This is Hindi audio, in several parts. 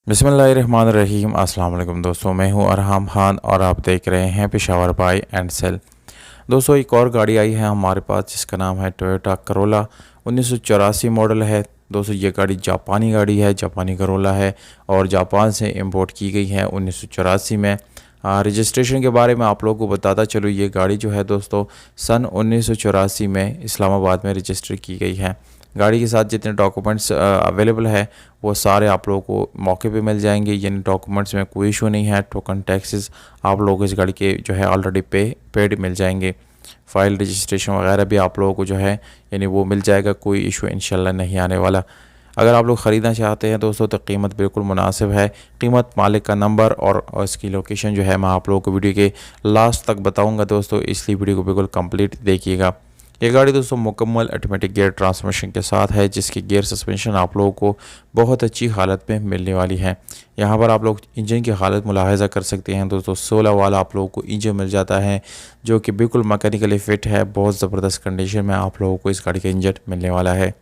बिस्मिल्लाहिर्रहमानिर्रहीम। अस्सलाम वालेकुम दोस्तों, मैं हूं अरहम खान और आप देख रहे हैं पेशावर बाय एंड सेल। दोस्तों, एक और गाड़ी आई है हमारे पास जिसका नाम है टोयोटा करोला। 1984 मॉडल है। दोस्तों, ये गाड़ी जापानी गाड़ी है, जापानी करोला है और जापान से इंपोर्ट की गई है 1984 में। रजिस्ट्रेशन के बारे में आप लोगों को बताता चलो, ये गाड़ी जो है दोस्तों सन 1984 में इस्लामाबाद में रजिस्टर की गई है। गाड़ी के साथ जितने डॉक्यूमेंट्स अवेलेबल है वो सारे आप लोगों को मौके पे मिल जाएंगे, यानी डॉक्यूमेंट्स में कोई इशू नहीं है। टोकन टैक्सेस आप लोगों को इस गाड़ी के जो है ऑलरेडी पेड मिल जाएंगे। फ़ाइल रजिस्ट्रेशन वगैरह भी आप लोगों को जो है यानी वो मिल जाएगा, कोई इशू इंशाल्लाह नहीं आने वाला। अगर आप लोग ख़रीदना चाहते हैं दोस्तों तो कीमत बिल्कुल मुनासिब है। कीमत, मालिक का नंबर और इसकी लोकेशन जो है मैं आप लोगों को वीडियो के लास्ट तक बताऊंगा दोस्तों, इसलिए वीडियो को बिल्कुल कंप्लीट देखिएगा। ये गाड़ी दोस्तों मुकम्मल ऑटोमेटिक गियर ट्रांसमिशन के साथ है, जिसकी गियर सस्पेंशन आप लोगों को बहुत अच्छी हालत में मिलने वाली है। यहाँ पर आप लोग इंजन की हालत मुलाहजा कर सकते हैं दोस्तों। 16 वाला आप लोगों को इंजन मिल जाता है जो कि बिल्कुल मैकेनिकली फ़िट है। बहुत ज़बरदस्त कंडीशन में आप लोगों को इस गाड़ी का इंजन मिलने वाला है।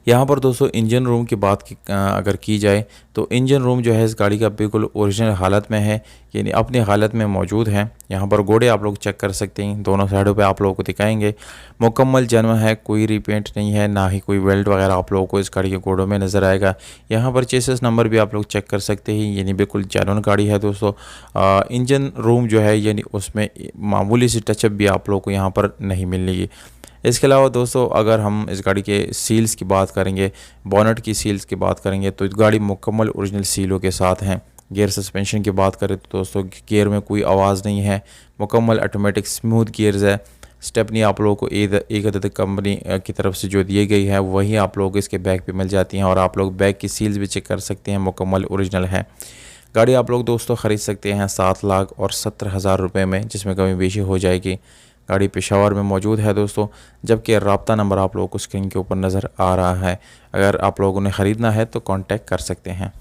यहाँ पर दोस्तों इंजन रूम की बात अगर की जाए तो इंजन रूम जो है इस गाड़ी का बिल्कुल ओरिजिनल हालत में है, यानी अपनी हालत में मौजूद है। यहाँ पर घोड़े आप लोग चेक कर सकते हैं, दोनों साइडों पे आप लोगों को दिखाएंगे। मुकम्मल जन्म है, कोई रिपेंट नहीं है, ना ही कोई वेल्ड वगैरह आप लोगों को इस गाड़ी के घोड़ों में नज़र आएगा। यहाँ पर चेसिस नंबर भी आप लोग चेक कर सकते हैं, यानी बिल्कुल जेन्युइन गाड़ी है दोस्तों। इंजन रूम जो है यानी उसमें मामूली सी टचअप भी आप लोगों को यहाँ पर नहीं मिलेगी। इसके अलावा दोस्तों अगर हम इस गाड़ी के सील्स की बात करेंगे, बोनट की सील्स की बात करेंगे तो इस गाड़ी मुकम्मल ओरिजिनल सीलों के साथ हैं। गियर सस्पेंशन की बात करें तो दोस्तों गियर में कोई आवाज़ नहीं है, मुकम्मल ऑटोमेटिक स्मूथ गियर्स है। स्टेपनी आप लोगों को एक अदद कंपनी की तरफ से जो दी गई है वही आप लोग इसके बैग पे मिल जाती हैं और आप लोग बैग की सील्स भी चेक कर सकते हैं, मुकम्मल ओरिजिनल है। गाड़ी आप लोग दोस्तों ख़रीद सकते हैं 7,70,000 रुपये में, जिसमें कमी बेशी हो जाएगी। गाड़ी पेशावर में मौजूद है दोस्तों, जबकि रब्ता नंबर आप लोगों को स्क्रीन के ऊपर नज़र आ रहा है। अगर आप लोगों ने ख़रीदना है तो कांटेक्ट कर सकते हैं।